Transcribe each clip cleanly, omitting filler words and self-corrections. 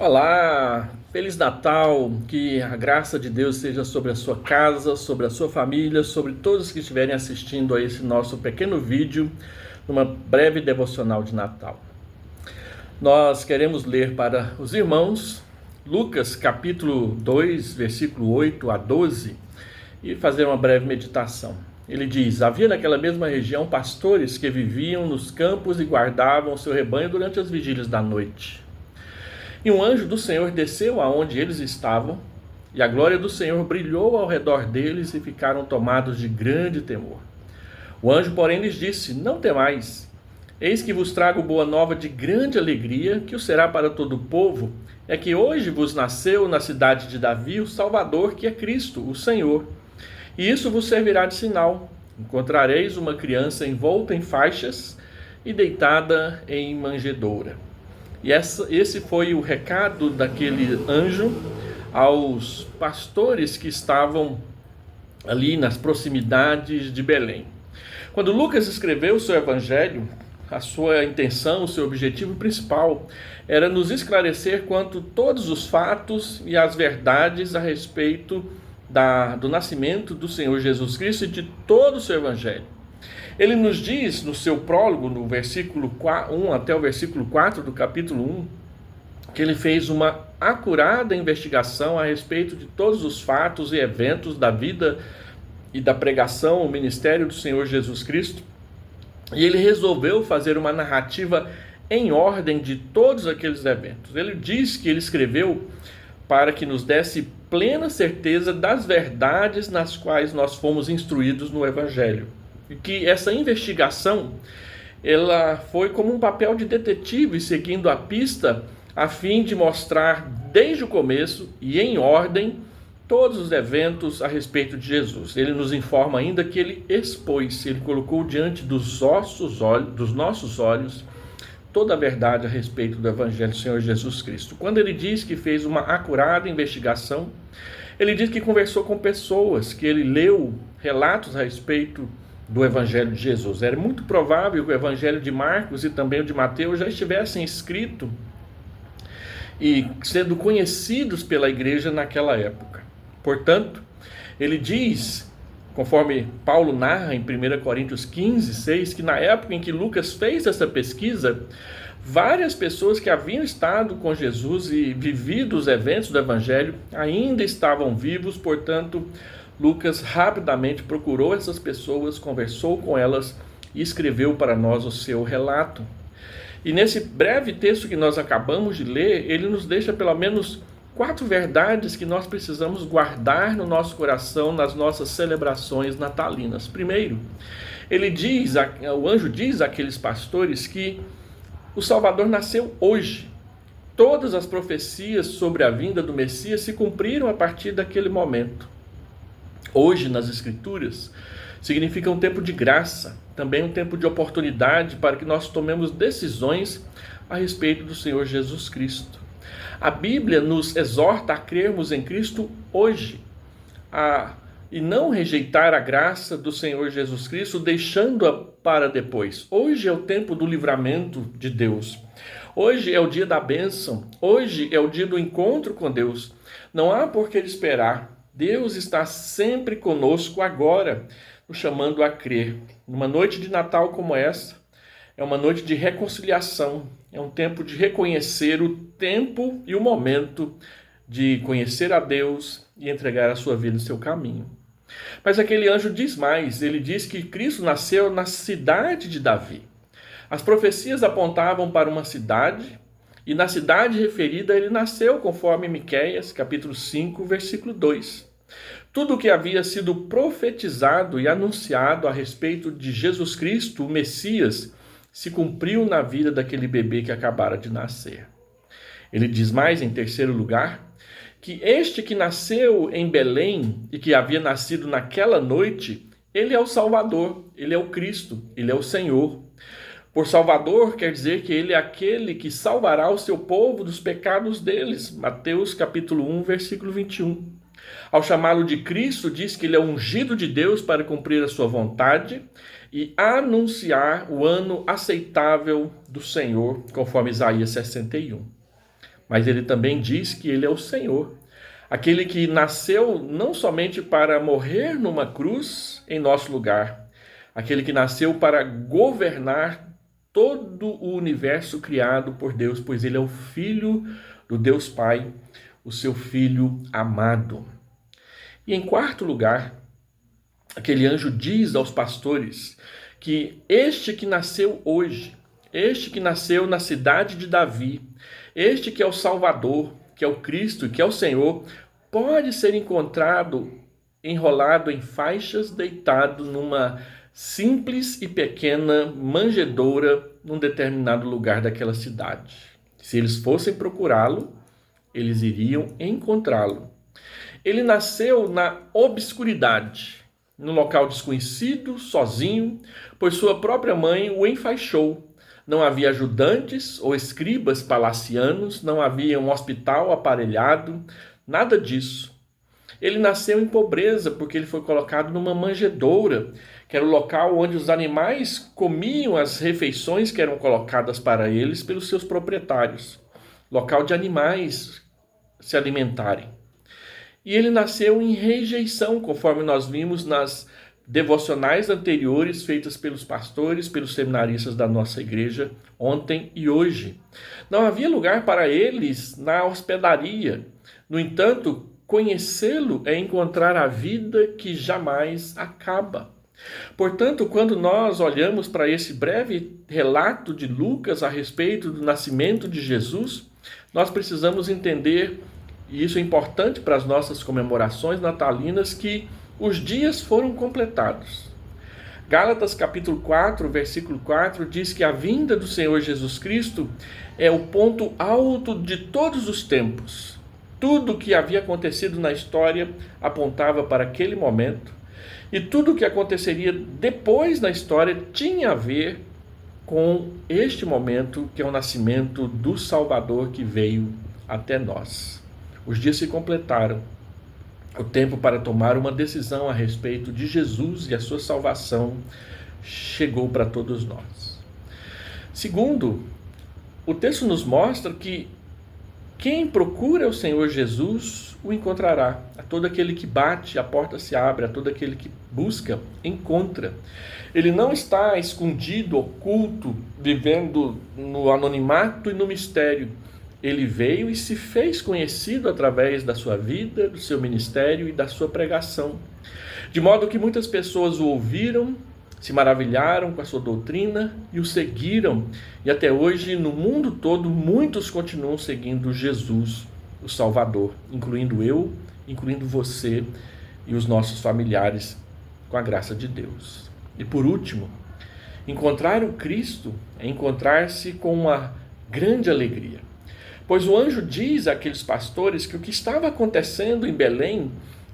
Olá, Feliz Natal, que a graça de Deus seja sobre a sua casa, sobre a sua família, sobre todos que estiverem assistindo a esse nosso pequeno vídeo, numa breve devocional de Natal. Nós queremos ler para os irmãos Lucas capítulo 2, versículo 8 a 12 e fazer uma breve meditação. Ele diz: havia naquela mesma região pastores que viviam nos campos e guardavam o seu rebanho durante as vigílias da noite. E um anjo do Senhor desceu aonde eles estavam, e a glória do Senhor brilhou ao redor deles e ficaram tomados de grande temor. O anjo, porém, lhes disse: não temais, eis que vos trago boa nova de grande alegria, que o será para todo o povo, é que hoje vos nasceu na cidade de Davi o Salvador, que é Cristo, o Senhor. E isso vos servirá de sinal: encontrareis uma criança envolta em faixas e deitada em manjedoura. E esse foi o recado daquele anjo aos pastores que estavam ali nas proximidades de Belém. Quando Lucas escreveu o seu evangelho, a sua intenção, o seu objetivo principal era nos esclarecer quanto todos os fatos e as verdades a respeito do nascimento do Senhor Jesus Cristo e de todo o seu evangelho. Ele nos diz no seu prólogo, no versículo 1 até o versículo 4 do capítulo 1, que ele fez uma acurada investigação a respeito de todos os fatos e eventos da vida e da pregação, o ministério do Senhor Jesus Cristo, e ele resolveu fazer uma narrativa em ordem de todos aqueles eventos. Ele diz que ele escreveu para que nos desse plena certeza das verdades nas quais nós fomos instruídos no Evangelho. E que essa investigação, ela foi como um papel de detetive seguindo a pista a fim de mostrar desde o começo e em ordem todos os eventos a respeito de Jesus. Ele nos informa ainda que ele expôs, ele colocou diante dos nossos olhos toda a verdade a respeito do Evangelho do Senhor Jesus Cristo. Quando ele diz que fez uma acurada investigação, ele diz que conversou com pessoas, que ele leu relatos a respeito do Evangelho de Jesus. Era muito provável que o Evangelho de Marcos e também o de Mateus já estivessem escritos e sendo conhecidos pela igreja naquela época. Portanto, ele diz, conforme Paulo narra em 1 Coríntios 15, 6, que na época em que Lucas fez essa pesquisa, várias pessoas que haviam estado com Jesus e vivido os eventos do Evangelho ainda estavam vivos. Portanto, Lucas rapidamente procurou essas pessoas, conversou com elas e escreveu para nós o seu relato. E nesse breve texto que nós acabamos de ler, ele nos deixa pelo menos 4 verdades que nós precisamos guardar no nosso coração nas nossas celebrações natalinas. Primeiro, o anjo diz àqueles pastores que o Salvador nasceu hoje. Todas as profecias sobre a vinda do Messias se cumpriram a partir daquele momento. Hoje, nas Escrituras, significa um tempo de graça, também um tempo de oportunidade para que nós tomemos decisões a respeito do Senhor Jesus Cristo. A Bíblia nos exorta a crermos em Cristo hoje, e não rejeitar a graça do Senhor Jesus Cristo, deixando-a para depois. Hoje é o tempo do livramento de Deus. Hoje é o dia da bênção. Hoje é o dia do encontro com Deus. Não há por que esperar. Deus está sempre conosco agora, nos chamando a crer. Numa noite de Natal como essa, é uma noite de reconciliação, é um tempo de reconhecer o tempo e o momento de conhecer a Deus e entregar a sua vida e seu caminho. Mas aquele anjo diz mais, ele diz que Cristo nasceu na cidade de Davi. As profecias apontavam para uma cidade, e na cidade referida ele nasceu, conforme Miqueias, capítulo 5, versículo 2. Tudo o que havia sido profetizado e anunciado a respeito de Jesus Cristo, o Messias, se cumpriu na vida daquele bebê que acabara de nascer. Ele diz mais, em terceiro lugar, que este que nasceu em Belém e que havia nascido naquela noite, ele é o Salvador, ele é o Cristo, ele é o Senhor. Por Salvador quer dizer que ele é aquele que salvará o seu povo dos pecados deles. Mateus capítulo 1, versículo 21. Ao chamá-lo de Cristo, diz que ele é ungido de Deus para cumprir a sua vontade e anunciar o ano aceitável do Senhor, conforme Isaías 61. mas ele também diz que ele é o Senhor, aquele que nasceu não somente para morrer numa cruz em nosso lugar, aquele que nasceu para governar todo o universo criado por Deus, pois ele é o Filho do Deus Pai, o seu Filho amado. E em quarto lugar, aquele anjo diz aos pastores que este que nasceu hoje, este que nasceu na cidade de Davi, este que é o Salvador, que é o Cristo, que é o Senhor, pode ser encontrado enrolado em faixas, deitado numa simples e pequena manjedoura num determinado lugar daquela cidade. Se eles fossem procurá-lo, eles iriam encontrá-lo. Ele nasceu na obscuridade, num local desconhecido, sozinho, pois sua própria mãe o enfaixou. Não havia ajudantes ou escribas palacianos, não havia um hospital aparelhado, nada disso. Ele nasceu em pobreza porque ele foi colocado numa manjedoura, que era o local onde os animais comiam as refeições que eram colocadas para eles pelos seus proprietários. Local de animais se alimentarem. E ele nasceu em rejeição, conforme nós vimos nas devocionais anteriores feitas pelos pastores, pelos seminaristas da nossa igreja ontem e hoje. Não havia lugar para eles na hospedaria. No entanto, conhecê-lo é encontrar a vida que jamais acaba. Portanto, quando nós olhamos para esse breve relato de Lucas a respeito do nascimento de Jesus, nós precisamos entender, e isso é importante para as nossas comemorações natalinas, que os dias foram completados. Gálatas capítulo 4, versículo 4, diz que a vinda do Senhor Jesus Cristo é o ponto alto de todos os tempos. Tudo o que havia acontecido na história apontava para aquele momento, e tudo o que aconteceria depois na história tinha a ver com este momento, que é o nascimento do Salvador que veio até nós. Os dias se completaram. O tempo para tomar uma decisão a respeito de Jesus e a sua salvação chegou para todos nós. Segundo, o texto nos mostra que quem procura o Senhor Jesus o encontrará. A todo aquele que bate, a porta se abre. A todo aquele que busca, encontra. Ele não está escondido, oculto, vivendo no anonimato e no mistério. Ele veio e se fez conhecido através da sua vida, do seu ministério e da sua pregação. De modo que muitas pessoas o ouviram, se maravilharam com a sua doutrina e o seguiram. E até hoje, no mundo todo, muitos continuam seguindo Jesus, o Salvador, incluindo eu, incluindo você e os nossos familiares, com a graça de Deus. E por último, encontrar o Cristo é encontrar-se com uma grande alegria. Pois o anjo diz àqueles pastores que o que estava acontecendo em Belém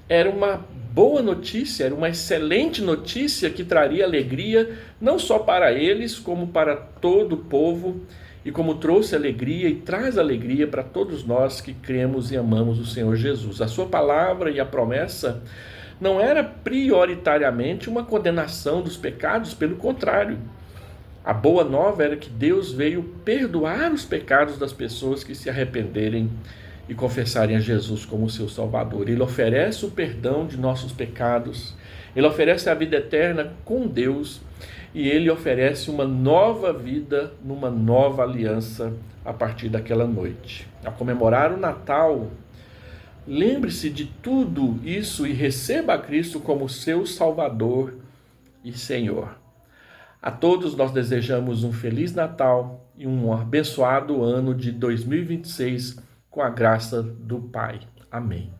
era uma boa notícia, era uma excelente notícia que traria alegria não só para eles, como para todo o povo, e como trouxe alegria e traz alegria para todos nós que cremos e amamos o Senhor Jesus. A sua palavra e a promessa não era prioritariamente uma condenação dos pecados, pelo contrário. A boa nova era que Deus veio perdoar os pecados das pessoas que se arrependerem e confessarem a Jesus como seu Salvador. Ele oferece o perdão de nossos pecados, ele oferece a vida eterna com Deus e ele oferece uma nova vida numa nova aliança a partir daquela noite. Ao comemorar o Natal, lembre-se de tudo isso e receba a Cristo como seu Salvador e Senhor. A todos nós desejamos um Feliz Natal e um abençoado ano de 2026 com a graça do Pai. Amém.